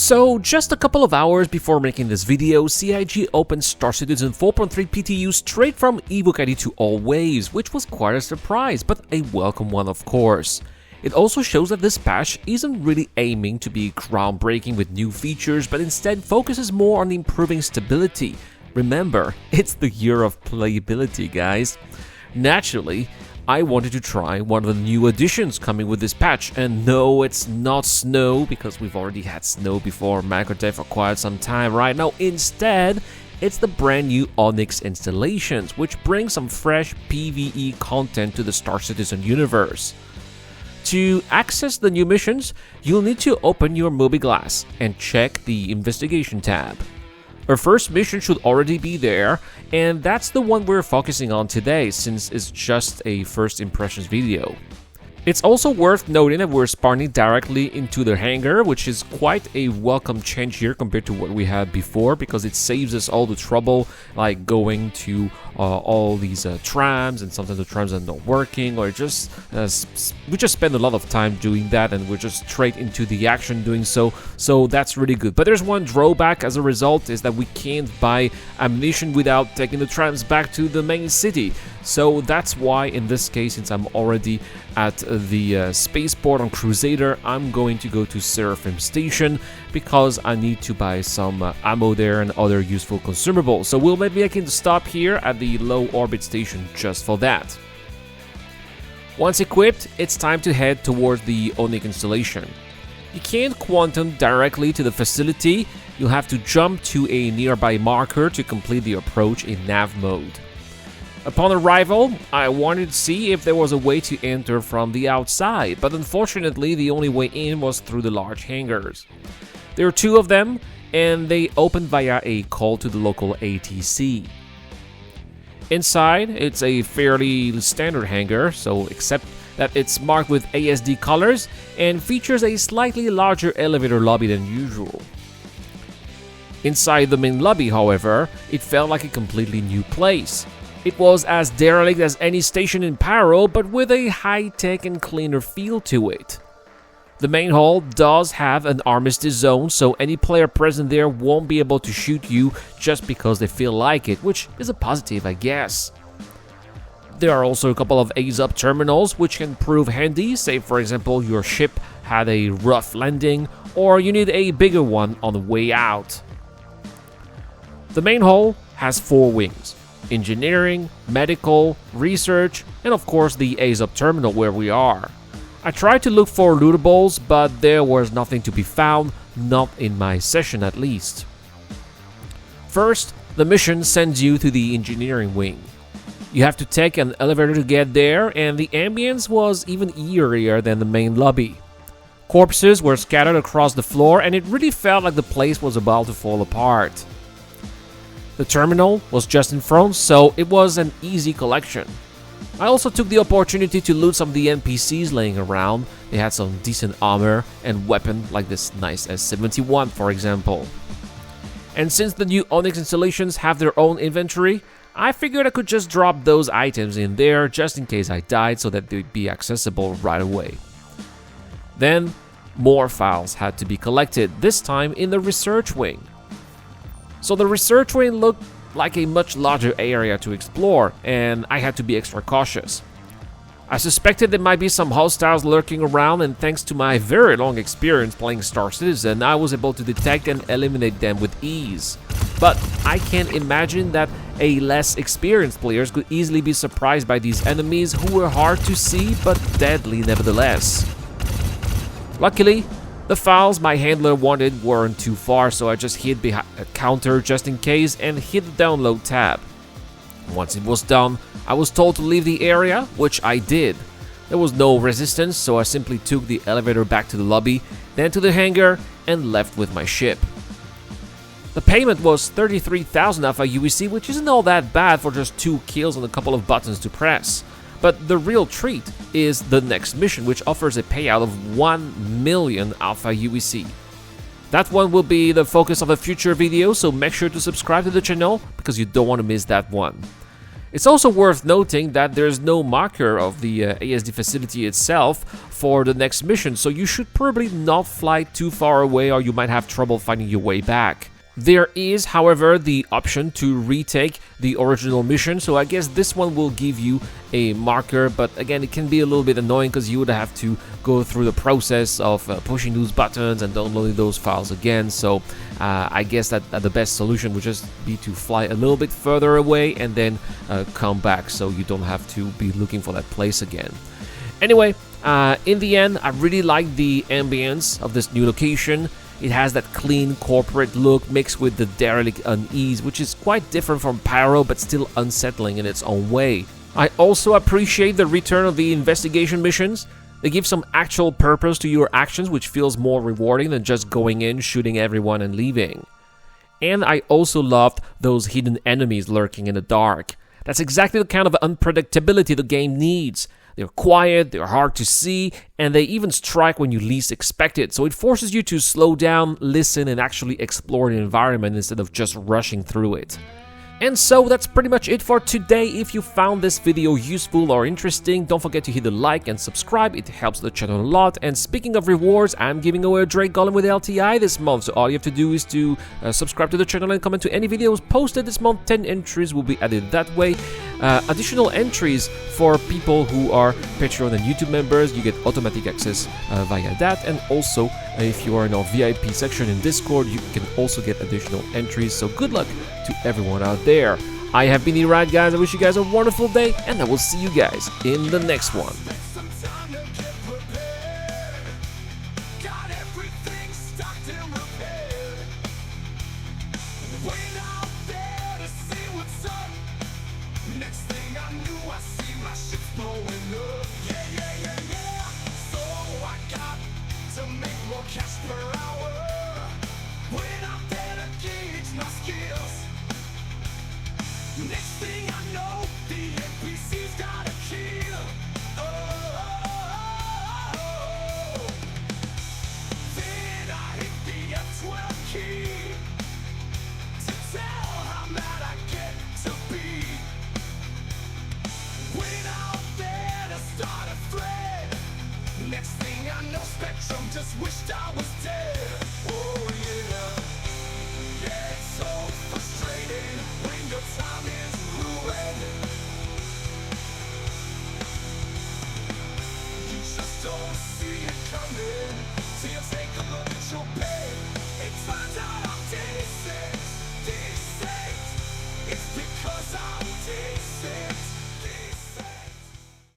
So, just a couple of hours before making this video, CIG opened Star Citizen 4.3 PTU straight from ebook ID to all waves, which was quite a surprise, but a welcome one of course. It also shows that this patch isn't really aiming to be groundbreaking with new features, but instead focuses more on improving stability. Remember, it's the year of playability, guys. Naturally, I wanted to try one of the new additions coming with this patch, and no, it's not snow, because we've already had snow before Macrodev for quite some time right now. Instead, it's the brand new Onyx installations, which bring some fresh PvE content to the Star Citizen universe. To access the new missions, you'll need to open your mobiGlass and check the investigation tab. Our first mission should already be there, and that's the one we're focusing on today since it's just a first impressions video. It's also worth noting that we're spawning directly into the hangar, which is quite a welcome change here compared to what we had before, because it saves us all the trouble like going to all these trams, and sometimes the trams are not working, or we just spend a lot of time doing that, and we're just straight into the action doing so that's really good. But there's one drawback as a result, is that we can't buy ammunition without taking the trams back to the main city. So that's why in this case, since I'm already at the spaceport on Crusader, I'm going to go to Seraphim Station because I need to buy some ammo there and other useful consumables. So we'll maybe I can stop here at the low orbit station just for that. Once equipped, it's time to head towards the Onyx installation. You can't quantum directly to the facility, you'll have to jump to a nearby marker to complete the approach in nav mode. Upon arrival, I wanted to see if there was a way to enter from the outside, but unfortunately the only way in was through the large hangars. There are two of them, and they open via a call to the local ATC. Inside, it's a fairly standard hangar, so except that it's marked with ASD colors and features a slightly larger elevator lobby than usual. Inside the main lobby, however, it felt like a completely new place. It was as derelict as any station in Paro, but with a high-tech and cleaner feel to it. The main hall does have an armistice zone, so any player present there won't be able to shoot you just because they feel like it, which is a positive, I guess. There are also a couple of ease-up terminals which can prove handy, say for example your ship had a rough landing, or you need a bigger one on the way out. The main hall has 4 wings: engineering, medical, research, and of course the ease-up terminal where we are. I tried to look for lootables, but there was nothing to be found, not in my session at least. First, the mission sends you to the engineering wing. You have to take an elevator to get there, and the ambience was even eerier than the main lobby. Corpses were scattered across the floor, and it really felt like the place was about to fall apart. The terminal was just in front, so it was an easy collection. I also took the opportunity to loot some of the NPCs laying around. They had some decent armor and weapon, like this nice S71 for example. And since the new Onyx installations have their own inventory, I figured I could just drop those items in there just in case I died, so that they'd be accessible right away. Then, more files had to be collected, this time in the research wing. So the research wing looked like a much larger area to explore, and I had to be extra cautious. I suspected there might be some hostiles lurking around, and thanks to my very long experience playing Star Citizen, I was able to detect and eliminate them with ease. But I can imagine that a less experienced players could easily be surprised by these enemies who were hard to see but deadly nevertheless. Luckily, the files my handler wanted weren't too far, so I just hid behind a counter just in case and hit the download tab. Once it was done, I was told to leave the area, which I did. There was no resistance, so I simply took the elevator back to the lobby, then to the hangar, and left with my ship. The payment was 33,000 Alpha UEC, which isn't all that bad for just 2 kills and a couple of buttons to press. But the real treat is the next mission, which offers a payout of 1 million Alpha UEC. That one will be the focus of a future video, so make sure to subscribe to the channel because you don't want to miss that one. It's also worth noting that there's no marker of the ASD facility itself for the next mission, so you should probably not fly too far away or you might have trouble finding your way back. There is, however, the option to retake the original mission, so I guess this one will give you a marker, but again, it can be a little bit annoying because you would have to go through the process of pushing those buttons and downloading those files again, so I guess that the best solution would just be to fly a little bit further away and then come back so you don't have to be looking for that place again. Anyway, in the end, I really like the ambience of this new location. It has that clean corporate look mixed with the derelict unease, which is quite different from Pyro but still unsettling in its own way. I also appreciate the return of the investigation missions. They give some actual purpose to your actions, which feels more rewarding than just going in, shooting everyone and leaving. And I also loved those hidden enemies lurking in the dark. That's exactly the kind of unpredictability the game needs. They're quiet, they're hard to see, and they even strike when you least expect it, so it forces you to slow down, listen, and actually explore the environment instead of just rushing through it. And so that's pretty much it for today. If you found this video useful or interesting, don't forget to hit the like and subscribe, it helps the channel a lot. And speaking of rewards, I'm giving away a Drake Golem with LTI this month, so all you have to do is to subscribe to the channel and comment to any videos posted this month. 10 entries will be added that way. Additional entries for people who are Patreon and YouTube members, you get automatic access via that, and also if you are in our VIP section in Discord, you can also get additional entries, so good luck to everyone out there. I have been Irad, guys. I wish you guys a wonderful day, and I will see you guys in the next one. Next thing I know, the NPC's got a kill. Then I hit the F12 key to tell how mad I get to be. Went out there to start a thread. Next thing I know, Spectrum just wished I was dead. Oh yeah. Yeah, it's so frustrating when your time is ruined. You just don't see it coming till you take a look at your pay. It turns out I'm decent. It's because I'm decent.